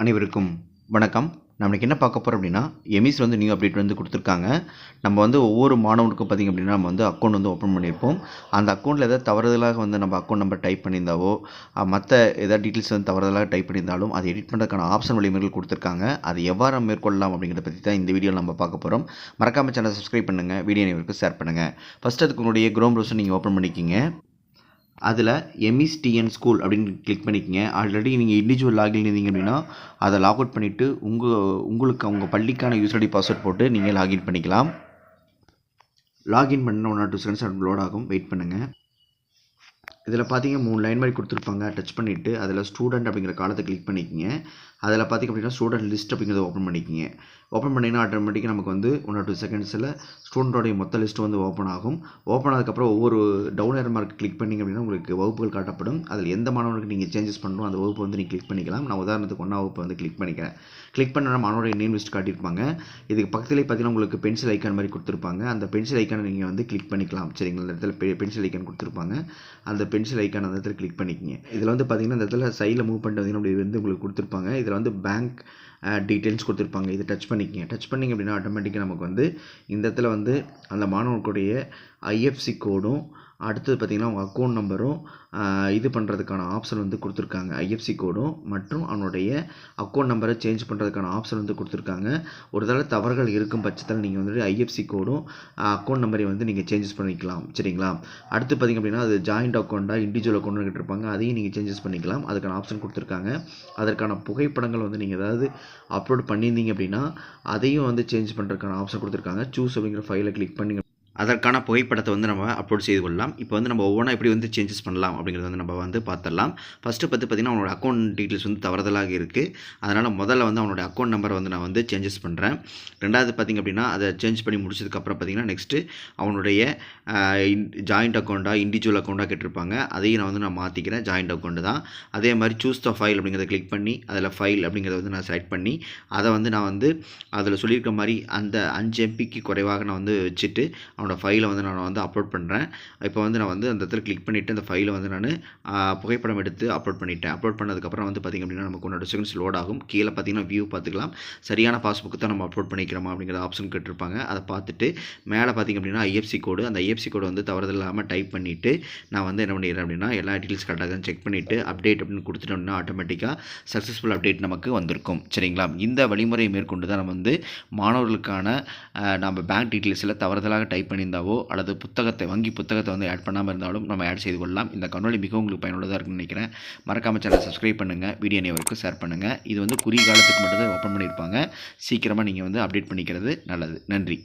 அனைவருக்கும் வணக்கம். நம்ம என்ன பார்க்க போகிறோம் அப்படின்னா, எமிஸ் நியூ அப்டேட் கொடுத்துருக்காங்க. நம்ம ஒவ்வொரு மாணவனுக்கும் பார்த்திங்க அப்படின்னா, நம்ம அக்கௌண்ட் ஓப்பன் பண்ணியிருப்போம். அந்த அக்கௌண்ட்டில் ஏதாவது தவறுதலாக நம்ம அக்கௌண்ட் நம்பர் டைப் பண்ணியிருந்தாவோ, மற்ற ஏதாவது டீட்டெயில்ஸ் தவறுதலாக டைப் பண்ணியிருந்தாலும் அதை எடிட் பண்ணுறதுக்கான ஆப்ஷன் வழிமுறைகள் கொடுத்துருக்காங்க. அதை எவ்வாறு மேற்கொள்ளலாம் அப்படிங்கிறத பற்றி தான் இந்த வீடியோவில் நம்ம பார்க்க போகிறோம். மறக்காம சேனலை சப்ஸ்கிரைப் பண்ணுங்கள், வீடியோ அனைவருக்கும் ஷேர் பண்ணுங்கள். ஃபஸ்ட்டு அதுக்கு உங்களுடைய குரோம் ப்ரௌசர் நீங்கள் ஓப்பன் பண்ணிக்கிங்க. அதில் எம்இஸ்டிஎன் ஸ்கூல் அப்படின்னு கிளிக் பண்ணிக்கங்க. ஆல்ரெடி நீங்கள் இண்டிவிஜுவல் லாகின் இருந்தீங்க அப்படின்னா அதை லாக் அவுட் பண்ணிவிட்டு உங்களுக்கு உங்கள் பள்ளிக்கான யூசர் ஐடி பாஸ்வேர்ட் போட்டு நீங்கள் லாகின் பண்ணிக்கலாம். லாகின் பண்ண 1 or 2 செகண்ட்ஸ் லோட் ஆகும், வெயிட் பண்ணுங்கள். இதில் பார்த்தீங்க 3 லைன் மாதிரி கொடுத்துருப்பாங்க. டச் பண்ணிவிட்டு அதில் ஸ்டூடெண்ட் அப்படிங்கிற காலத்தை கிளிக் பண்ணிக்கிங்க. அதில் பார்த்திங்க அப்படின்னா ஸ்டூடெண்ட் லிஸ்ட் அப்படிங்கிறத ஓப்பன் பண்ணிக்கிங்க. ஓப்பன் பண்ணிங்கன்னா ஆட்டோமேட்டிக்காக நமக்கு 1 or 2 செகண்ட்ஸில் ஸ்டூடெண்ட்டோடைய மொத்த லிஸ்ட்டு ஓப்பன் ஆகும். ஓப்பன் ஆனதுக்கப்புறம் ஒவ்வொரு டவுன் ஏர் மார்க் கிளிக் பண்ணிங்க அப்படின்னா உங்களுக்கு வகுப்புகள் காட்டப்படும். அதில் எந்த மாணவனுக்கு நீங்கள் சேஞ்சஸ் பண்ணணும் அந்த வகுப்பு நீங்கள் கிளிக் பண்ணிக்கலாம். நான் உதாரணத்துக்கு 1ஆம் வகுப்பு கிளிக் பண்ணிக்கிறேன். கிளிக் பண்ண மாணவருடைய நேம் லிஸ்ட் காட்டியிருப்பாங்க. இதுக்கு பக்கத்துலேயே பார்த்தீங்கன்னா உங்களுக்கு பென்சில் ஐக்கான் மாதிரி கொடுத்துருப்பாங்க. அந்த பென்சில் ஐக்கானை நீங்கள் கிளிக் பண்ணிக்கலாம். சரிங்களா, இந்த இடத்துல பென்சில் ஐக்கான் கொடுத்துருப்பாங்க. அந்த பென்சில் ஐக்கான் அந்த இடத்துல கிளிக் பண்ணிக்கிங்க. இதில் பார்த்தீங்கன்னா இந்த இடத்துல சைடில் மூவ் பண்ணிட்டு வந்தீங்கன்னா அப்படி உங்களுக்கு கொடுத்துருப்பாங்க. இதில் பேங்க் டீட்டெயில்ஸ் கொடுத்துருப்பாங்க. இதை டச் பண்ணிக்கிங்க. டச் பண்ணிங்க அப்படின்னா ஆட்டோமேட்டிக்காக நமக்கு இந்த இடத்துல அந்த மாணவர்களுடைய ஐஎஃப்சி கோடும் அடுத்தது பார்த்திங்கன்னா அவங்க அக்கௌண்ட் நம்பரும் இது பண்ணுறதுக்கான ஆப்ஷன் கொடுத்துருக்காங்க. ஐஎஃப்சி கோடும் மற்றும் அவனுடைய அக்கௌண்ட் நம்பரை சேஞ்ச் பண்ணுறதுக்கான ஆப்ஷன் கொடுத்துருக்காங்க. ஒரு தடவை தவறுகள் இருக்கும் பட்சத்தில் நீங்கள் ஐஎஃப்சி கோடும் அக்கௌண்ட் நம்பரையும் நீங்கள் சேஞ்சஸ் பண்ணிக்கலாம். சரிங்களா, அடுத்து பார்த்திங்க அப்படின்னா அது ஜாயிண்ட் அக்கௌண்ட்டாக இண்டிவிஜுவல் அக்கௌண்ட்னு கேட்டிருப்பாங்க. அதையும் நீங்கள் சேஞ்சஸ் பண்ணிக்கலாம். அதுக்கான ஆப்ஷன் கொடுத்துருக்காங்க. அதற்கான புகைப்படங்கள் நீங்கள் ஏதாவது அப்லோட் பண்ணியிருந்தீங்க அப்படின்னா அதையும் சேஞ்ச் பண்ணுறதுக்கான ஆப்ஷன் கொடுத்துருக்காங்க. சூஸ் அப்படிங்கிற ஃபைலை கிளிக் பண்ணி அதற்கான புகைப்படத்தை நம்ம அப்லோட் செய்து கொள்ளலாம். இப்போ நம்ம ஒவ்வொன்றா எப்படி சேஞ்சஸ் பண்ணலாம் அப்படிங்கிறத நம்ம பார்த்துடலாம். ஃபஸ்ட்டு பார்த்திங்கன்னா அவனோட அக்கௌண்ட் டீட்டெயில்ஸ் தவறுதலாக இருக்குது. அதனால் முதல்ல அவனோட அக்கௌண்ட் நம்பரை நான் சேஞ்சஸ் பண்ணுறேன். ரெண்டாவது பார்த்திங்க அப்படின்னா அதை சேஞ்ச் பண்ணி முடிச்சதுக்கப்புறம் பார்த்திங்கன்னா நெக்ஸ்ட்டு அவனுடைய ஜாயிண்ட் அக்கௌண்ட்டாக இண்டிவிஜுவல் அக்கௌண்ட்டாக கேட்டிருப்பாங்க. அதையும் நான் மாற்றிக்கிறேன். ஜாயிண்ட் அக்கௌண்ட்டு தான். அதே மாதிரி சூஸ் த ஃபைல் அப்படிங்கிறத கிளிக் பண்ணி அதில் ஃபைல் அப்படிங்கிறத நான் செலக்ட் பண்ணி அதை நான் அதில் சொல்லியிருக்க மாதிரி அந்த 5 MBக்கு குறைவாக நான் வச்சுட்டு அவனோட ஃபைலை நான் அப்லோட் பண்ணுறேன். இப்போ நான் அந்த இடத்துல கிளிக் பண்ணிவிட்டு அந்த ஃபைலை நான் புகைப்படம் எடுத்து அப்லோட் பண்ணிட்டேன். அப்லோட் பண்ணதுக்கப்புறம் பார்த்திங்க அப்படின்னா நமக்கு 1 or 2 செகண்ட்ஸ் லோட் ஆகும். கீழே பார்த்திங்கன்னா வியூ பார்த்துக்கலாம். சரியான பாஸ்புக்கு தான் நம்ம அப்லோட் பண்ணிக்கிறோமா அப்படிங்கிற ஆப்ஷன் கேட்டிருப்பாங்க. அதை பார்த்துட்டு மேலே பார்த்திங்க அப்படின்னா ஐஎஃப்சி கோடு, அந்த ஐஎஃப்சி கோடு தவறுதல் இல்லாமல் டைப் பண்ணிவிட்டு நான் என்ன பண்ணிடுறேன் அப்படின்னா எல்லா டீட்டெயில்ஸ் கரெக்டாக செக் பண்ணிவிட்டு அப்டேட் அப்படின்னு கொடுத்துட்டோம்னா ஆட்டோமேட்டிக்காக சக்ஸஸ்ஃபுல் அப்டேட் நமக்கு வந்திருக்கும். சரிங்களா, இந்த வழிமுறையை மேற்கொண்டு தான் நம்ம மாணவர்களுக்கான நம்ம பேங்க் டீட்டெயில்ஸில் தவறுதலாக டைப் பண்ணியிருந்தாவோ அல்லது வங்கி புத்தகத்தை ஆட் பண்ணாமல் இருந்தாலும் நம்ம ஆட் செய்து கொள்ளலாம். இந்த காணொளி மிகவும் உங்களுக்கு பயனுள்ளதாக இருக்குன்னு நினைக்கிறேன். மறக்காம சேனலை சப்ஸ்கிரைப் பண்ணுங்கள், வீடியோ அனைவருக்கும் ஷேர் பண்ணுங்கள். இது குறுகிய காலத்துக்கு மட்டும் தான் ஓப்பன் பண்ணியிருப்பாங்க. சீக்கிரமாக நீங்கள் அப்டேட் பண்ணிக்கிறது நல்லது. நன்றி.